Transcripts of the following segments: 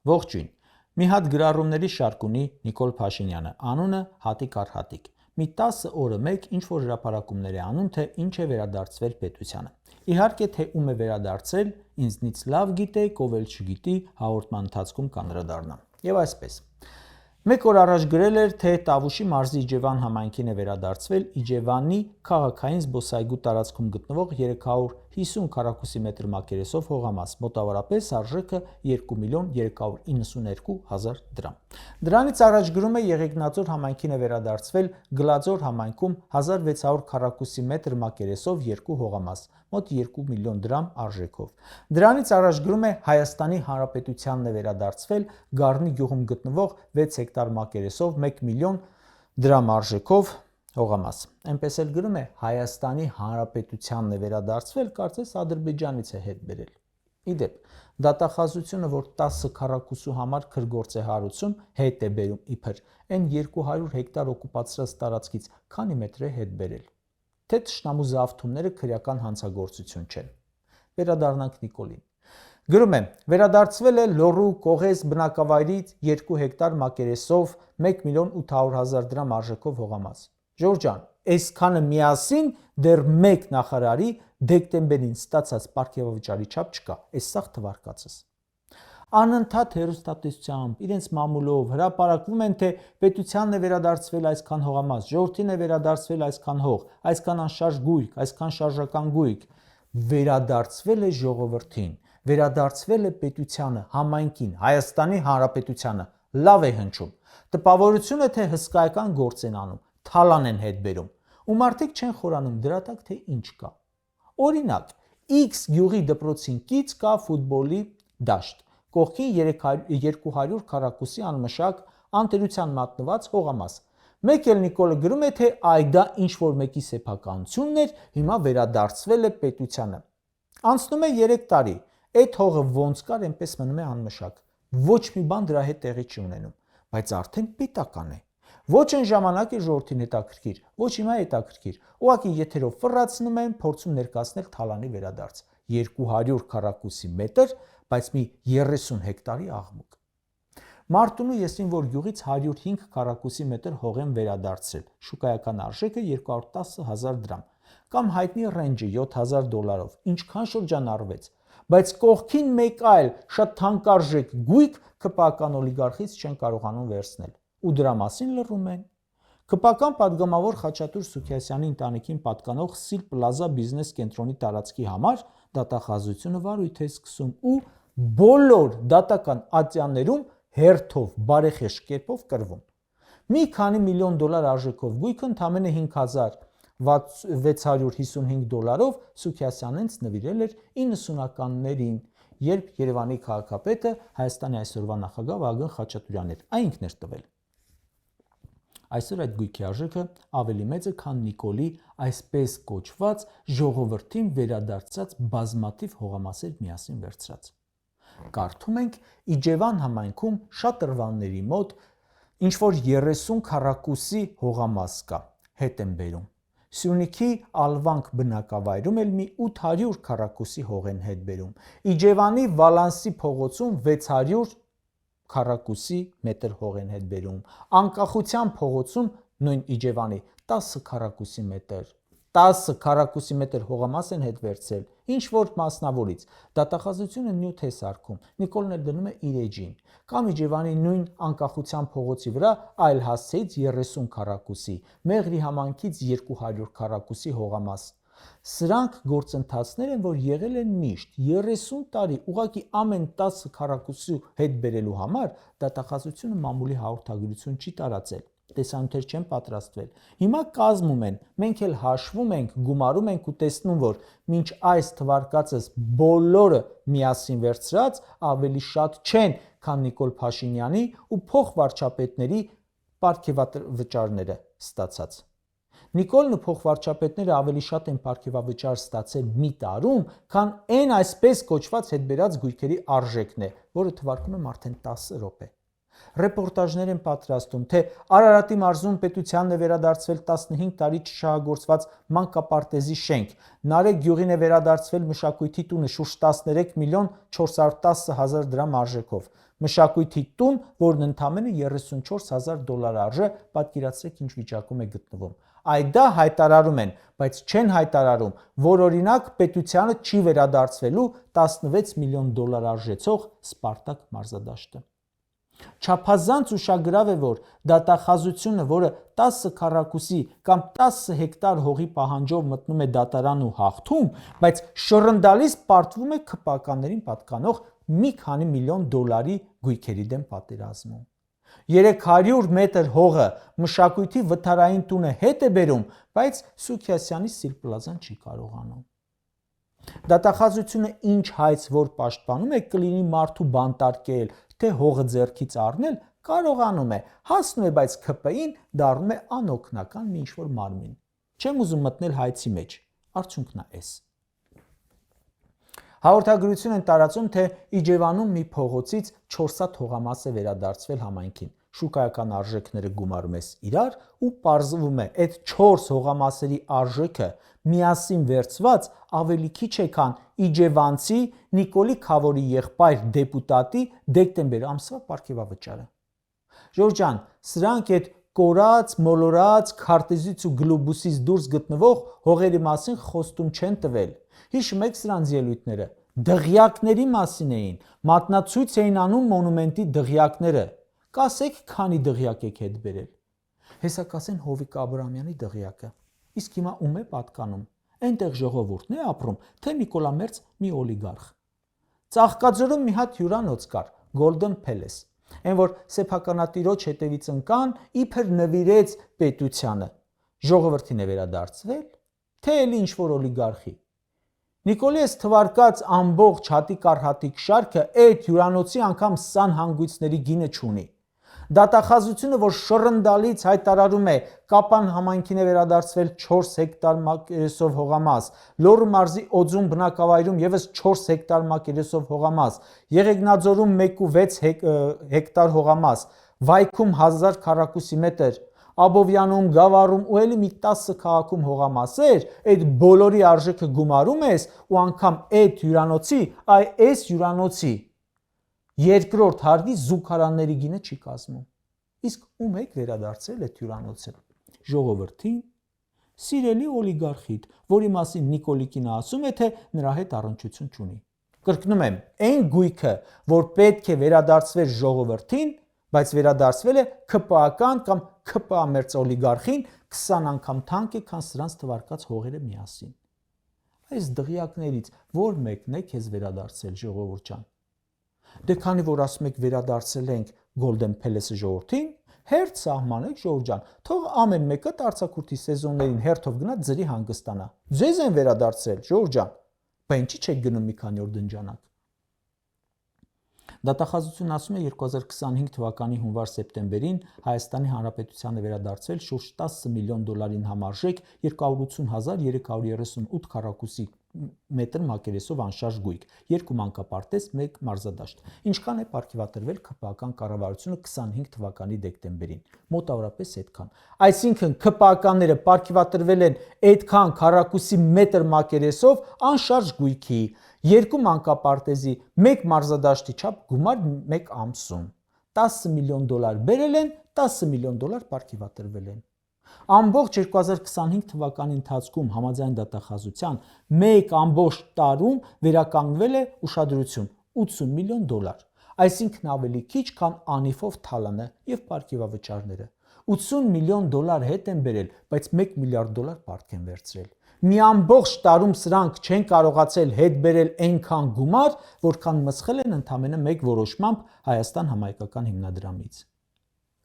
Ողջույն։ Մի հատ գրառումների շարք ունի Նիկոլ Փաշինյանը, անունը Հատիկ առ Հատիկ։ Մի 10 օրը մեկ ինչ որ հրապարակումներ է անում, թե ինչ է վերադարձվել պետությանը։ Իհարկե, թե ում է վերադարձել, ինձնից լավ գիտեք, ով էլ չգիտի, հաղորդման ընթացքում կանդրադառնամ։ Եվ այսպես։ Մեկ օր առաջ գրել էր, թե Տավուշի մարզի Իջևան համայնքին է վերադարձվել Իջևանի քաղաքային զբոսայգու տարածքում գտնվող 350 քառակուսի մետր մակերեսով հողամաս, մոտավորապես արժեքը 2.392.000 դրամ։ Դրանից առաջ գրում է Եղեգնաձոր համայնքին է վերադարձվել Գլաձոր համայնքում 1600 քառակուսի մետր մակերեսով 2 հողամաս, մոտ 2 միլիոն դրամ արժեքով։ Դրանից առաջ գրում է Հայաստանի Հանրապետությանն է վերադարձվել Գառնի գյուղում գտնվող 6 հեկտար մակերեսով 1 միլիոն դրամ արժեքով հողամաս։ Այնպես էլ գրում է Հայաստանի Հանրապետությանն է վերադարձվել, կարծես Ադրբեջանից է հետ բերել։ Իդեպ, դատախազությունը, որ 10 քառակուսու համար քրգործ է հարուցում, հետ է բերում իբր այն 200 հեկտար օկուպացրած տարածքից քանի մետր է հետ բերել։ Թե թշնամու զավթումները քրեական հանցագործություն չեն։ Վերադառնանք Նիկոլին։ Գրում է, վերադարձվել է Լոռու Կողես բնակավայրից 2 հեկտար մակերեսով 1.800.000 դրամ արժեքով հողամաս։ Ժորժ ջան, այսքանը միասին դեռ մեկ նախարարի դեկտեմբերին ստացած պարգևավճարի չափ չկա, այս սաղ թվարկածս։ Անընդհատ հեռուստատեսությամբ, իրենց մամուլով հրապարակվում են, թե պետությանն է վերադարձվել այսքան հողամաս, ժողովրդին է վերադարձվել այսքան հող, այսքան անշարժ գույք, այսքան շարժական գույք։ Վերադարձվել է ժողովրդին, վերադարձվել է պետությանը, համայնքին, Հայաստանի Հանրապետությանը, լավ է հնչում։ Տպավորություն է, թե հսկայական գործ են անում, թալան են հետ բերում, ու մարդիկ չեն խորանում դրա տակ, թե ինչ կա։ Օրինակ, X գյուղի դպրոցին կից կա ֆուտբոլի դաշտ, կողքին 200 քառակուսի անմշակ անտերության մատնված հողամաս։ Մեկ էլ Նիկոլը գրում է, թե այդա ինչ որ մեկի սեփականությունն էր, հիմա վերադարձվել է պետությանը։ Անցնում է 3 տարի, այդ հողը ոնց կար, այնպես մնում է անմշակ։ Ոչ մի բան դրա հետ տեղի չի ունենում, բայց արդեն պետական է։ Ոչ այն ժամանակ է ժողովրդին հետաքրքիր, ոչ հիմա հետաքրքիր։ Ուղղակի եթերով ֆռացնում են, փորձում ներկայացնել թալանի վերադարձ։ 200 քառակուսի մետր, բայց մի 30 հեկտարի աղմուկ։ Մարտունու Եսինվոր գյուղից 105 քառակուսի մետր հող են վերադարձրել, շուկայական արժեքը 210.000 դրամ, կամ հայտնի ռենջը $7,000, ինչքան շրջանառվեց, բայց կողքին մեկ այլ շատ թանկարժեք գույք ԿՊԱ-ական օլիգարխից չեն կարողանում վերցնել, ու դրա մասին լռում են։ ԿՊԱ-ական պատգամավոր Խաչատուր Սուքիասյանի ընտանիքին պատկանող Սիլ Պլազա բիզնես կենտրոնի տարածքի համար դատախազությունը վարույթ է սկսում ու բոլոր դատական ատյաններում հերթով բարեխեղճ կերպով կռվում։ Մի քանի միլիոն դոլար արժեքով գույքը ընդամենը $5,655 Սուքիասյանից նվիրել էր 90-ականներին, երբ Երևանի քաղաքապետը Հայաստանի այսօրվա նախագահ Վահագն Խաչատուրյանն էր, այն ինքն էր տվել։ Այսօր այդ գույքի արժեքը ավելի մեծ է, քան Նիկոլի այսպես կոչված ժողովրդին վերադարձած բազմաթիվ հողամասեր միասին վերցրած։ Կարդում ենք Իջևան համայնքում Շատրվանների մոտ ինչ որ 30 քառակուսի հողամաս կա, հետ են բերում։ Սյունիքի Ալվանք բնակավայրում էլ մի 800 քառակուսի հող են հետ բերում։ Իջևանի Վալանսի փողոցում 600 քառակուսի մետր հող են հետ բերում։ Անկախության փողոցում նույն Իջևանի 10 քառակուսի մետր 10 քառակուսի մետր հողամաս են հետ վերցրել, ինչ որ մասնավորից։ Դատախազությունը նյութ է սարքում, Նիկոլն էլ դնում է իր էջին։ Կամ Իջևանի նույն անկախության փողոցի վրա այլ հասցեից 30 քառակուսի, Մեղրի համայնքից 200 քառակուսի հողամաս։ Սրանք գործընթացներ են, որ եղել են միշտ 30 տարի, ուղղակի ամեն 10 քառակուսի հետ բերելու համար դատախազությունը մամուլի հաղորդագրություն չի տարածել, տեսանյութեր չեն պատրաստվել։ Հիմա կազմում են, մենք էլ հաշվում ենք, գումարում ենք ու տեսնում, որ մինչ այս թվարկածս բոլորը միասին վերցրած ավելի շատ չեն, քան Նիկոլ Փաշինյանի ու փոխվարչապետների պարգևավճարները ստացած։ Նիկոլն ու փոխվարչապետները ավելի շատ են պարգևավճար ստացել մի տարում, քան այն այսպես կոչված հետբերած գույքերի արժեքն է, որը թվարկում եմ արդեն 10 րոպե։ Ռեպորտաժներ են պատրաստում, թե Արարատի մարզում պետությանն է վերադարձվել 15 տարի չշահագործված մանկապարտեզի շենք, Նարեկ գյուղին է վերադարձվել մշակույթի տունը շուրջ 13 միլիոն 410 հազար դրամ արժեքով, մշակույթի տուն, որն ընդամենը $34,000 արժե, պատկերացրեք ինչ վիճակում է գտնվում։ Այդ դա հայտարարում են, բայց չեն հայտարարում, որ օրինակ պետությանը չի վերադարձվելու $16 միլիոն արժեցող Սպարտակ մարզադաշտը։ Չափազանց ուշագրավ է, որ դատախազությունը, որը 10 քառակուսի կամ 10 հեկտար հողի պահանջով մտնում է դատարան ու հաղթում, բայց շռնդալից պարտվում է ՔՊԱ-ներին պատկանող մի քանի միլիոն դոլարի գույքերի դեմ պատերազմում։ 300 մետր հողը մշակույթի վթարային տունը հետ է բերում, բայց Սուքիասյանի Սիրպլազան չի կարողանում։ Դատախազությունը ինչ հայց որ պաշտպանում է, կլինի մարդու բանտարկել, թե հողը ձեռքից առնել, կարողանում է, հասնում է, բայց ՔՊ-ին դառնում է անօգնական մի ինչ-որ մարմին։ Չեմ ուզում մտնել հայցի մեջ, արդյունքն է էս։ Հաղորդագրություն են տարածում, թե Իջևանում մի փողոցից 4 հատ հողամաս է վերադարձվել համայնքին։ Շուկայական արժեքները գումարում ես իրար ու պարզվում է, այդ 4 հողամասերի արժեքը միասին վերցված ավելի քիչ է, քան իջևանցի Նիկոլի Քավորի եղբայր դեպուտատի դեկտեմբեր ամսվա պարգևավճարը։ Ժորժ ջան, սրանք այդ կորած, մոլորած, քարտեզից ու գլոբուսից դուրս գտնվող հողերի մասին խոստում չեն տվել։ Հիշում եք սրանց ելույթները, դղյակների մասին էին, մատնացույց էին անում մոնումենտի դղյակները։ Կասեք, քանի դղյակ եք հետ բերել։ Հեսա կասեն Հովիկ Աբրահամյանի դղյակը։ Իսկ հիմա ում է պատկանում։ Այնտեղ ժողովուրդն է ապրում, թե Նիկոլամերձ մի օլիգարխ։ Ծաղկաձորում մի հատ հյուրանոց կար, Golden Palace, այն որ սեփականատիրոջ հետևից ընկան, իբր նվիրեց պետությանը։ Ժողովրդին է վերադարձվել, թե էլի ինչ-որ օլիգարխի։ Նիկոլի այս թվարկած ամբողջ հատիկ-առհատիկ շարքը այդ հյուրանոցի անգամ սան հանգույցների գինը չունի։ Դատախազությունը, որ շռնդալից հայտարարում է Կապան համայնքին է վերադարձվել 4 հեկտար մակերեսով հողամաս, Լոռու մարզի Օձուն բնակավայրում եւս 4 հեկտար մակերեսով հողամաս, Եղեգնաձորում 1.6 հեկտար հողամաս, Վայքում 1000 քառակուսի մետր, Աբովյանում, Գավառում ու էլի մի 10 քաղաքում հողամասեր, այդ բոլորի արժեքը գումարում ես ու անգամ այդ հյուրանոցի, այս հյուրանոցի երկրորդ հարկի զուգարանների գինը չի կազմում։ Իսկ ում եք վերադարձել այդ հյուրանոցը։ Ժողովրդին, սիրելի օլիգարխիդ, որի մասին Նիկոլիկին ասում է, թե նրա հետ առնչություն չունի։ Կրկնում եմ, այն գույքը, որ պետք է վերադարձվեր ժողովրդին, բայց վերադարձվել է ՔՊԱ-ական կամ ՔՊԱ-մերձ օլիգարխին 20 անգամ թանկ է, քան սրանց թվարկած հողերը միասին։ Այս դղյակներից որ մեկն է քեզ վերադարձել ժողովուրդ ջան։ Դե քանի որ ասում եք վերադարձել ենք Golden Palace-ը ժողովրդին, հերթ սահմանեք ժողովուրդ ջան, թող ամեն մեկը արձակուրդի սեզոններին հերթով գնա ձրի հանգստանա։ Ձեզ են վերադարձել ժողովուրդ ջան։ Բա ինչի՞ չեք գնում մի քանի օր դնջանակ։ Դատախազությունն ասում է 2025 թվականի հունվար-սեպտեմբերին Հայաստանի Հանրապետությանը վերադարձվել շուրջ 10 միլիոն դոլարին համարժեք 280,338 քառակուսի մետր մակերեսով անշարժ գույք, 2 մանկապարտեզ, 1 մարզադաշտ։ Ինչքան է պարգևատրվել ՔՊԱ-ական կառավարությունը 25 թվականի դեկտեմբերին։ Մոտավորապես այդքան։ Այսինքն ՔՊԱ-ականները պարգևատրվել են այդքան քառակուսի մետր մակերեսով անշարժ գույքի, 2 մանկապարտեզի, 1 մարզադաշտի չափ գումար 1 ամսում։ 10 միլիոն դոլար բերել են, 10 միլիոն դոլար պարգևատրվել են։ Ամբողջ 2025 թվականի ընթացքում համաձայն դատախազության 1 ամբողջ տարում վերականգնվել է ուշադրություն 80 միլիոն դոլար, այսինքն ավելի քիչ, քան անիվով թալանը եւ պարգևավճարները։ 80 միլիոն դոլար հետ են բերել, բայց 1 միլիարդ դոլար պարտք են վերցրել։ Մի ամբողջ տարում սրանք չեն կարողացել հետ բերել այնքան գումար, որքան մսխել են ընդամենը մեկ որոշմամբ Հայաստան համայնքական հիմնադրամից։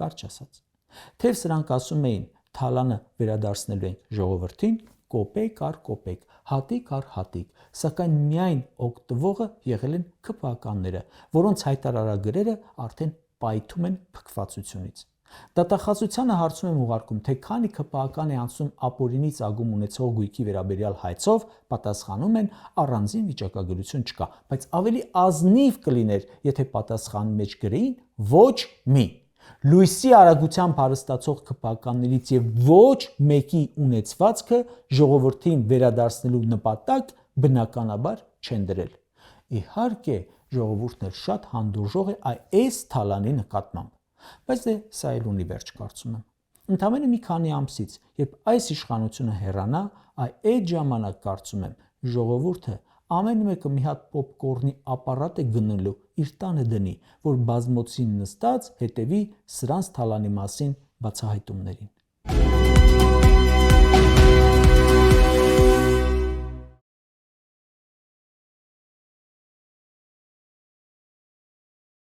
Կարճ ասած, թեև սրանք ասում էին թալանը վերադարձնելու են ժողովրդին, կոպեկ առ կոպեկ, հատիկ առ հատիկ, սակայն միայն օգտվողը եղել են ՔՊԱ-ականները, որոնց հայտարարագրերը արդեն պայթում են փքվածությունից։ Դատախազությանը հարցում եմ ուղարկում, թե քանի ՔՊԱ-ական է անցնում ապօրինի ծագում ունեցող գույքի վերաբերյալ հայցով, պատասխանում են առանձին վիճակագրություն չկա, բայց ավելի ազնիվ կլիներ, եթե պատասխանի մեջ գրեին ոչ մի։ Լույսի արագությամբ հարստացող ՔՊԱ-ականներից եւ ոչ մեկի ունեցվածքը ժողովրդին վերադարձնելու նպատակ բնականաբար չեն դրել։ Իհարկե, ժողովուրդն էլ շատ հանդուրժող է այս թալանի նկատմամբ։ Բայց սա էլ ունի վերջ, կարծում եմ։ Ընդամենը մի քանի ամսից, երբ այս իշխանությունը հեռանա, այդ ժամանակ կարծում եմ, ժողովուրդը ամեն մեկը մի հատ պոպկորնի ապարատ է գնելու իր տանը դնի, որ բազմոցին նստած հետևի սրանց թալանի մասին բացահայտումներին։